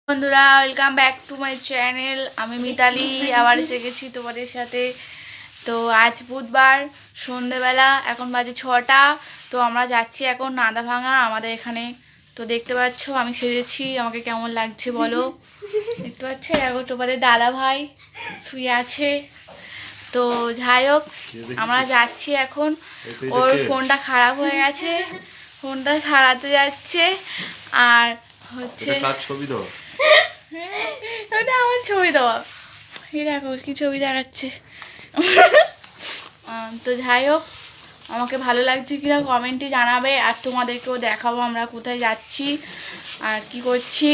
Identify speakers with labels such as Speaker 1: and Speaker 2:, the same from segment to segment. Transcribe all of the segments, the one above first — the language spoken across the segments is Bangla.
Speaker 1: বন্ধুরা welcome back to my channel. আমি মিতালি আবার এসে গেছি তোমাদের সাথে। তো আজ বুধবার সন্ধেবেলা, এখন বাজে 6টা। তো আমরা যাচ্ছি এখন নাদাভাঙা আমাদের এখানে। তো দেখতে পাচ্ছ আমি সেজেছি, আমাকে কেমন লাগছে বলো। দেখতে পাচ্ছ এখন তোমাদের দাদা ভাই শুয়ে আছে। তো যাই হোক আমরা যাচ্ছি এখন। ওর ফোনটা খারাপ হয়ে গেছে, ফোনটা সারাতে যাচ্ছে। আর হচ্ছে
Speaker 2: ছবি দাও,
Speaker 1: ওটা আমার ছবি দেওয়া। এই দেখো কি ছবি দেখাচ্ছে। তো যাই হোক আমাকে ভালো লাগছে কিনা কমেন্টে জানাবে, আর তোমাদেরকেও দেখাবো আমরা কোথায় যাচ্ছি আর কি করছি।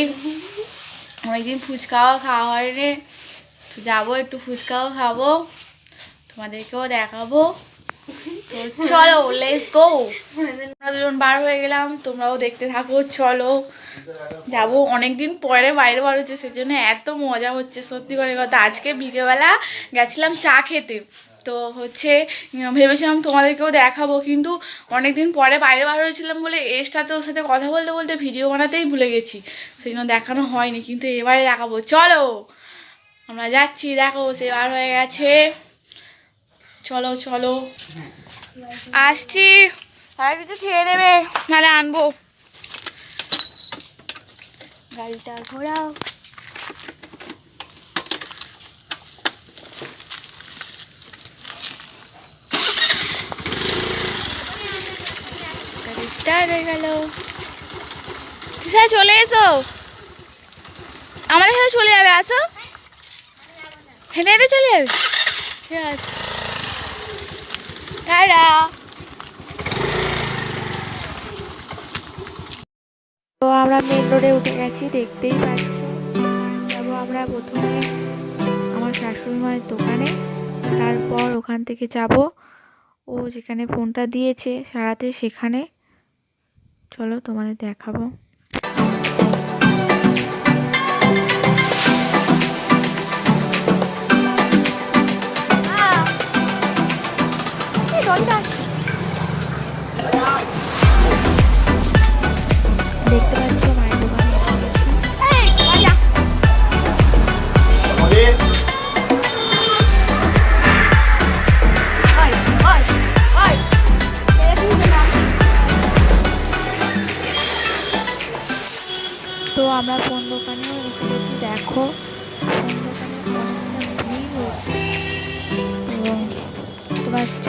Speaker 1: অনেকদিন ফুচকাও খাওয়া হয়নি, তো যাবো একটু ফুচকাও খাবো, তোমাদেরকেও দেখাবো। তো চলো লেটস গো। আমরা দুজন বার হয়ে গেলাম, তোমরাও দেখতে থাকো। চলো যাবো, অনেকদিন পরে বাইরে বার হচ্ছে, সেজন্য এত মজা হচ্ছে সত্যি করে কথা। আজকে বিকেলবেলা গেছিলাম চা খেতে, তো হচ্ছে ভেবেছিলাম তোমাদেরকেও দেখাবো, কিন্তু অনেকদিন পরে বাইরে বার হয়েছিলাম বলে এসটাতে ওর সাথে কথা বলতে বলতে ভিডিও বানাতেই ভুলে গেছি, সেই জন্য দেখানো হয়নি, কিন্তু এবারে দেখাবো। চলো আমরা যাচ্ছি, দেখো সে বার হয়ে গেছে। চলো চলো আসছি, আর কিছু খেয়ে নেবে নাহলে আনবো। গাড়িটা ঘোরাও। গাড়ি স্টার্ট হয়ে গেল। চলে এসো, আমাদের সাথে চলে যাবে, আসো হেঁটে হেঁটে চলে যাবে। ঠিক আছে টাটা। তো আমরা মেন রোডে উঠে গেছি, দেখতেই পাচ্ছ। যাবো আমরা প্রথমে আমার শাশুড়ি মায়ের দোকানে, তারপর ওখান থেকে যাব ও যেখানে ফোনটা দিয়েছে সারাতে, সেখানে। চলো তোমাদের দেখাবো। দেখতে পাচ্ছ মায়ের দোকানে তো আমরা ফোন দোকানেও এসে গেছি। দেখো ফোন দোকানে ভিড় হয়েছে, এবং দেখতে পাচ্ছ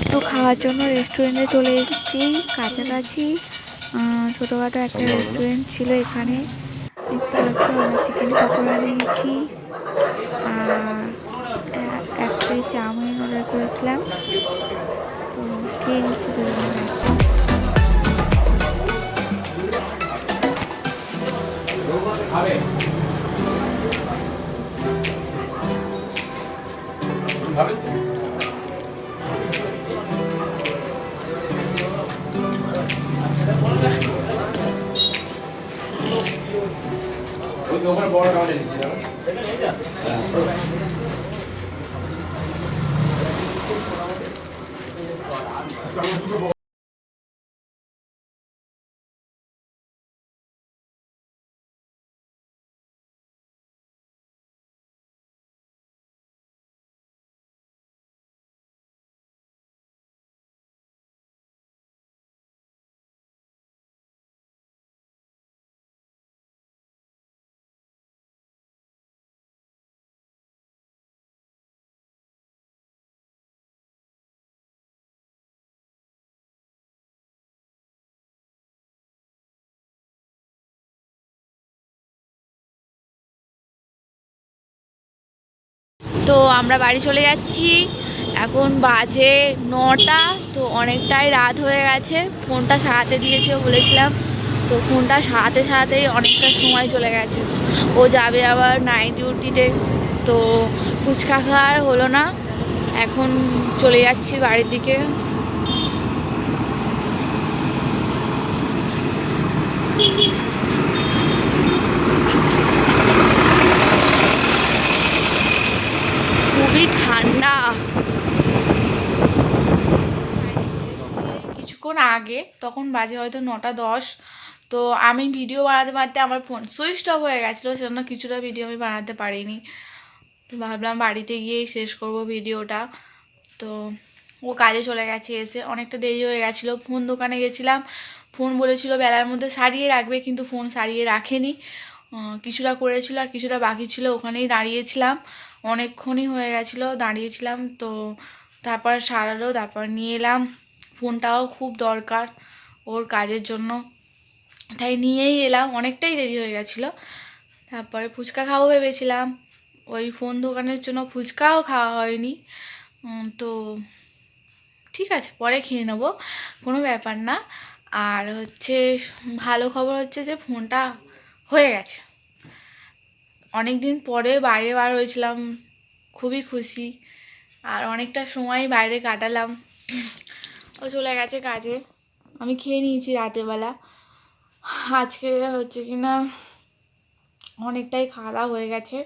Speaker 1: একটু খাওয়ার জন্য রেস্টুরেন্টে চলে এসেছি কাছাকাছি। ছোটোখাটো একটা রেস্টুরেন্ট ছিল এখানে। দেখতে পাচ্ছি আমরা চিকেন পকোড়া নিয়েছি, আর এক প্লেট চাউমিন অর্ডার করেছিলাম। তো খেয়ে নিচ্ছি দুজনে। তো আমরা বাড়ি চলে যাচ্ছি, এখন বাজে 9টা। তো অনেকটাই রাত হয়ে গেছে, ফোনটা সারাতে দিয়েছে বলেছিলাম, তো ফোনটা সারাতে সারাতেই অনেকটা সময় চলে গেছে। ও যাবে আবার নাইট ডিউটিতে, তো ফুচকা খাওয়ার হলো না, এখন চলে যাচ্ছি বাড়ির দিকে। খুবই ঠান্ডা। কিছুক্ষণ আগে, তখন বাজে হয়তো 9:10। তো আমি ভিডিও বানাতে বানাতে আমার ফোন সুইচ অফ হয়ে গেছিলো, সেজন্য কিছুটা ভিডিও আমি বানাতে পারিনি। ভাবলাম বাড়িতে গিয়েই শেষ করব ভিডিওটা। তো ও কাজে চলে গেছে, এসে অনেকটা দেরি হয়ে গেছিলো। ফোন দোকানে গেছিলাম, ফোন বলেছিল বেলার মধ্যে সারিয়ে রাখবে, কিন্তু ফোন সারিয়ে রাখেনি। কিছুটা করেছিল আর কিছুটা বাকি ছিল, ওখানেই দাঁড়িয়েছিলাম, অনেকক্ষণই হয়ে গেছিলো দাঁড়িয়েছিলাম। তো তারপর সারালো, তারপর নিয়ে এলাম। ফোনটাও খুব দরকার ওর কাজের জন্য, তাই নিয়েই এলাম, অনেকটাই দেরি হয়ে গেছিলো। তারপরে ফুচকা খাবো ভেবেছিলাম, ওই ফোন দোকানের জন্য ফুচকাও খাওয়া হয়নি। তো ঠিক আছে, পরে খেয়ে নেবো, কোনো ব্যাপার না। আর হচ্ছে ভালো খবর হচ্ছে যে ফোনটা হয়ে গেছে। অনেক দিন পরে বাইরে বার হয়েছিলাম, খুবই খুশি। আর অনেকটা সময় বাইরে কাটালাম। ও চলে গেছে কাজে, আমি খেয়ে নিয়েছি রাতেরবেলা। আজকে হচ্ছে কিনা অনেকটাই খাওয়া দাওয়া হয়ে গেছে।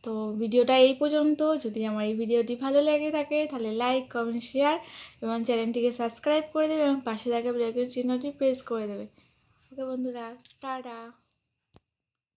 Speaker 1: তো ভিডিওটা এই পর্যন্ত। যদি আমার এই ভিডিওটি ভালো লেগে থাকে তাহলে লাইক, কমেন্ট, শেয়ার এবং চ্যানেলটিকে সাবস্ক্রাইব করে দেবে এবং পাশে থাকা বেল আইকন চিহ্নটি প্রেস করে দেবে। ওকে বন্ধুরা, টাটা।